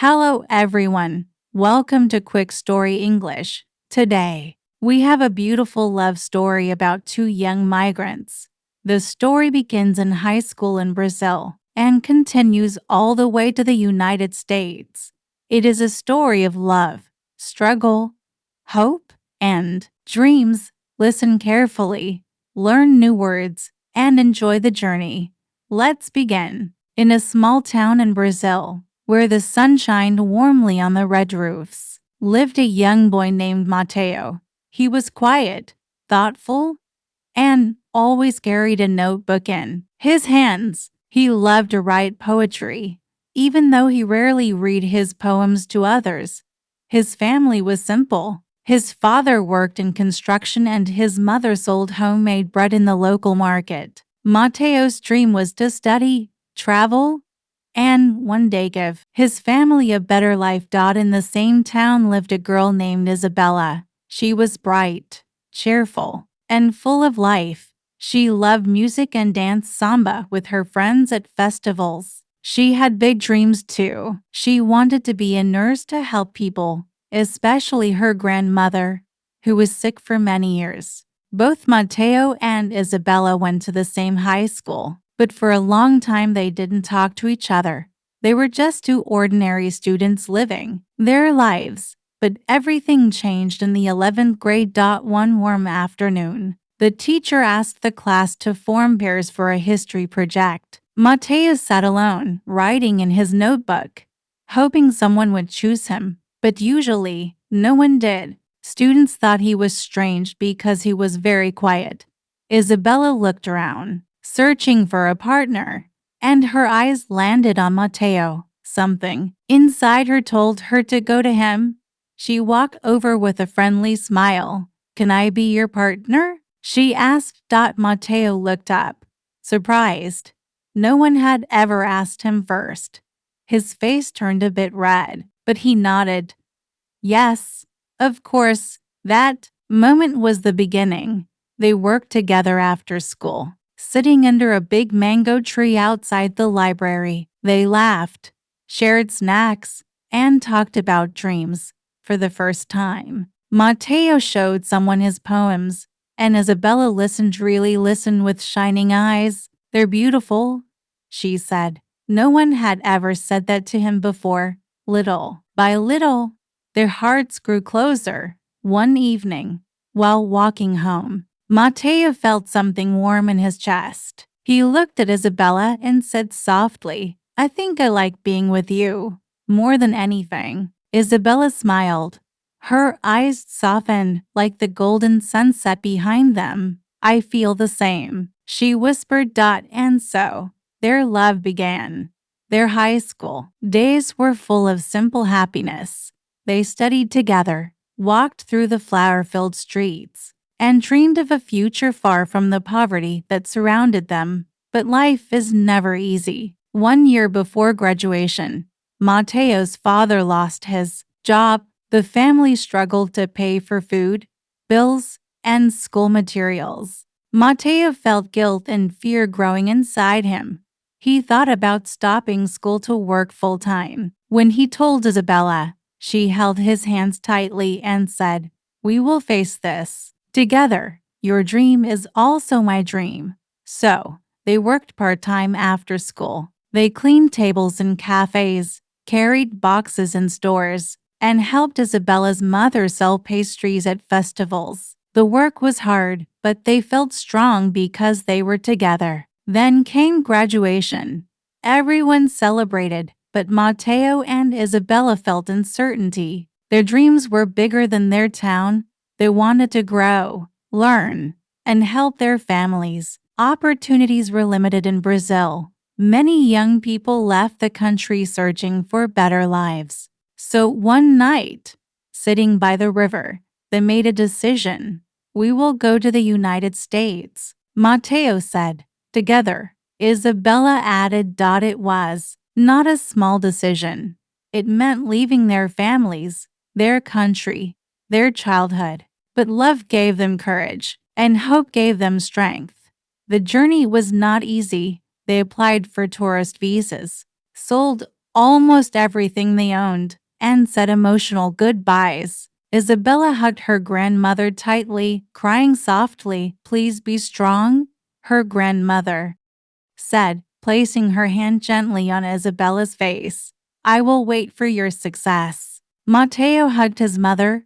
Hello everyone. Welcome to Quick Story English. Today, we have a beautiful love story about two young migrants. The story begins in high school in Brazil and continues all the way to the United States. It is a story of love, struggle, hope, and dreams. Listen carefully, learn new words, and enjoy the journey. Let's begin. In a small town in Brazil, where the sun shined warmly on the red roofs, lived a young boy named Mateo. He was quiet, thoughtful, and always carried a notebook in his hands. He loved to write poetry, even though he rarely read his poems to others. His family was simple. His father worked in construction and his mother sold homemade bread in the local market. Mateo's dream was to study, travel, and one day give his family a better life. In the same town lived a girl named Isabela. She was bright, cheerful, and full of life. She loved music and danced samba with her friends at festivals. She had big dreams too. She wanted to be a nurse to help people, especially her grandmother, who was sick for many years. Both Mateo and Isabela went to the same high school, but for a long time they didn't talk to each other. They were just two ordinary students living their lives. But everything changed in the 11th grade. One warm afternoon, the teacher asked the class to form pairs for a history project. Mateo sat alone, writing in his notebook, hoping someone would choose him, but usually no one did. Students thought he was strange because he was very quiet. Isabela looked around, searching for a partner, and her eyes landed on Mateo. Something inside her told her to go to him. She walked over with a friendly smile. "Can I be your partner?" she asked. Mateo looked up, surprised. No one had ever asked him first. His face turned a bit red, but he nodded. Yes, of course. That moment was the beginning. They worked together after school, sitting under a big mango tree outside the library. They laughed, shared snacks, and talked about dreams. For the first time, Mateo showed someone his poems, and Isabela really listened with shining eyes. "They're beautiful," she said. No one had ever said that to him before. Little by little, their hearts grew closer. One evening, while walking home, Mateo felt something warm in his chest. He looked at Isabela and said softly, "I think I like being with you more than anything." Isabela smiled. Her eyes softened like the golden sunset behind them. "I feel the same," she whispered. And so, their love began. Their high school days were full of simple happiness. They studied together, walked through the flower-filled streets, and dreamed of a future far from the poverty that surrounded them. But life is never easy. 1 year before graduation, Mateo's father lost his job. The family struggled to pay for food, bills, and school materials. Mateo felt guilt and fear growing inside him. He thought about stopping school to work full-time. When he told Isabela, she held his hands tightly and said, "We will face this together. Your dream is also my dream." So, they worked part-time after school. They cleaned tables in cafes, carried boxes in stores, and helped Isabela's mother sell pastries at festivals. The work was hard, but they felt strong because they were together. Then came graduation. Everyone celebrated, but Mateo and Isabela felt uncertainty. Their dreams were bigger than their town. They wanted to grow, learn, and help their families. Opportunities were limited in Brazil. Many young people left the country searching for better lives. So one night, sitting by the river, they made a decision. "We will go to the United States," Mateo said. "Together," Isabela added. It was not a small decision. It meant leaving their families, their country, their childhood. But love gave them courage, and hope gave them strength. The journey was not easy. They applied for tourist visas, sold almost everything they owned, and said emotional goodbyes. Isabella hugged her grandmother tightly, crying softly, "Please be strong," her grandmother said, placing her hand gently on Isabella's face. "I will wait for your success." Mateo hugged his mother,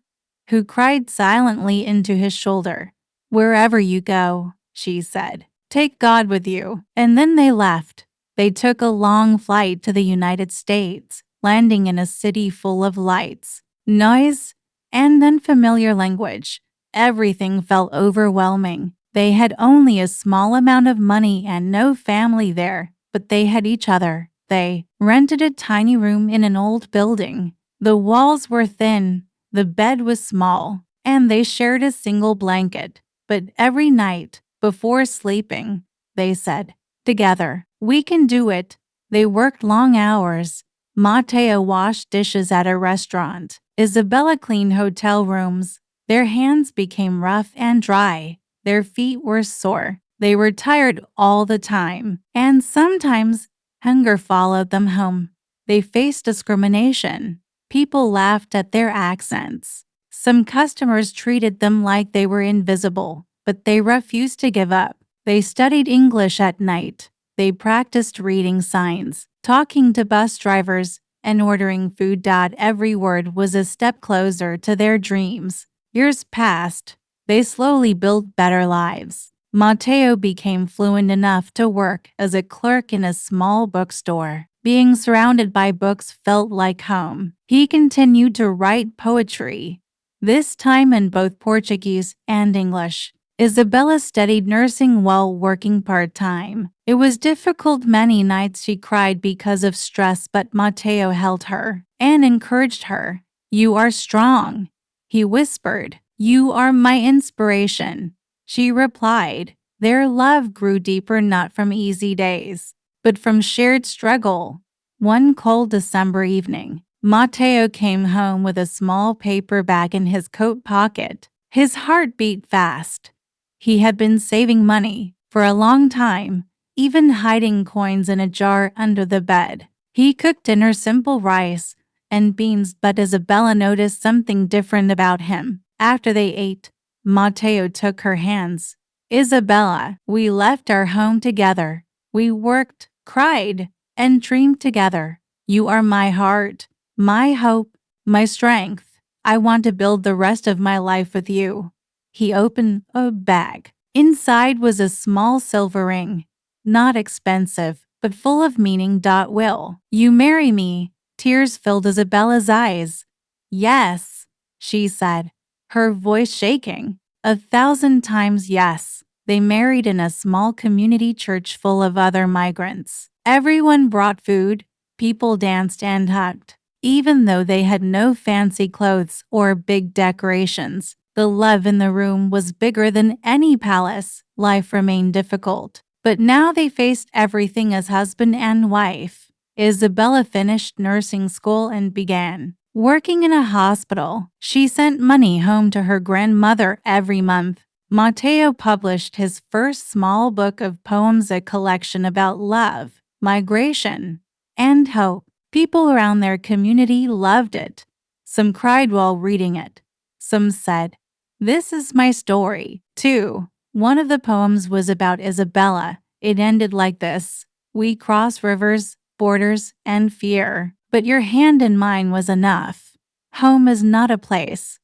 who cried silently into his shoulder. "Wherever you go," she said, "take God with you." And then they left. They took a long flight to the United States, landing in a city full of lights, noise, and unfamiliar language. Everything felt overwhelming. They had only a small amount of money and no family there, but they had each other. They rented a tiny room in an old building. The walls were thin, the bed was small, and they shared a single blanket. But every night, before sleeping, they said, "Together, we can do it." They worked long hours. Mateo washed dishes at a restaurant. Isabella cleaned hotel rooms. Their hands became rough and dry. Their feet were sore. They were tired all the time, and sometimes hunger followed them home. They faced discrimination. People laughed at their accents. Some customers treated them like they were invisible, but they refused to give up. They studied English at night. They practiced reading signs, talking to bus drivers, and ordering food. Every word was a step closer to their dreams. Years passed. They slowly built better lives. Mateo became fluent enough to work as a clerk in a small bookstore. Being surrounded by books felt like home. He continued to write poetry, this time in both Portuguese and English. Isabella studied nursing while working part-time. It was difficult. Many nights she cried because of stress, but Mateo held her and encouraged her. "You are strong," he whispered. "You are my inspiration," she replied. Their love grew deeper not from easy days, but from shared struggle. One cold December evening, Mateo came home with a small paper bag in his coat pocket. His heart beat fast. He had been saving money for a long time, even hiding coins in a jar under the bed. He cooked dinner, simple rice and beans, but Isabella noticed something different about him. After they ate, Mateo took her hands. "Isabella, we left our home together. We worked, cried, and dreamed together. You are my heart, my hope, my strength. I want to build the rest of my life with you." He opened a bag. Inside was a small silver ring, not expensive, but full of meaning. "Will you marry me?" Tears filled Isabella's eyes. "Yes," she said, her voice shaking. 1,000 times yes. They married in a small community church full of other migrants. Everyone brought food, people danced and hugged. Even though they had no fancy clothes or big decorations, the love in the room was bigger than any palace. Life remained difficult, but now they faced everything as husband and wife. Isabella finished nursing school and began working in a hospital. She sent money home to her grandmother every month. Mateo published his first small book of poems, a collection about love, migration, and hope. People around their community loved it. Some cried while reading it. Some said, "This is my story, too." One of the poems was about Isabella. It ended like this: "We cross rivers, borders, and fear, but your hand in mine was enough. Home is not a place.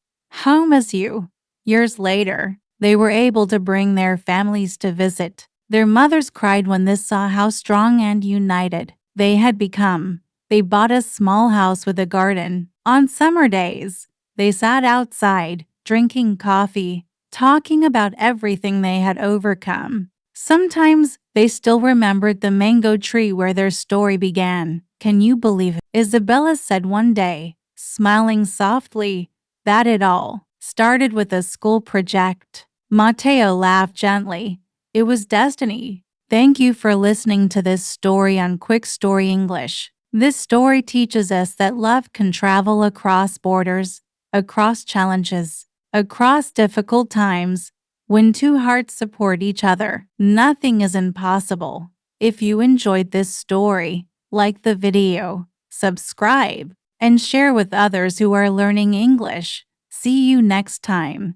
Home is you." Years later, they were able to bring their families to visit. Their mothers cried when they saw how strong and united they had become. They bought a small house with a garden. On summer days, they sat outside, drinking coffee, talking about everything they had overcome. Sometimes they still remembered the mango tree where their story began. "Can you believe it?" Isabella said one day, smiling softly, "that it all started with a school project." Mateo laughed gently. "It was destiny." Thank you for listening to this story on Quick Story English. This story teaches us that love can travel across borders, across challenges, across difficult times. When two hearts support each other, nothing is impossible. If you enjoyed this story, like the video, subscribe, and share with others who are learning English. See you next time.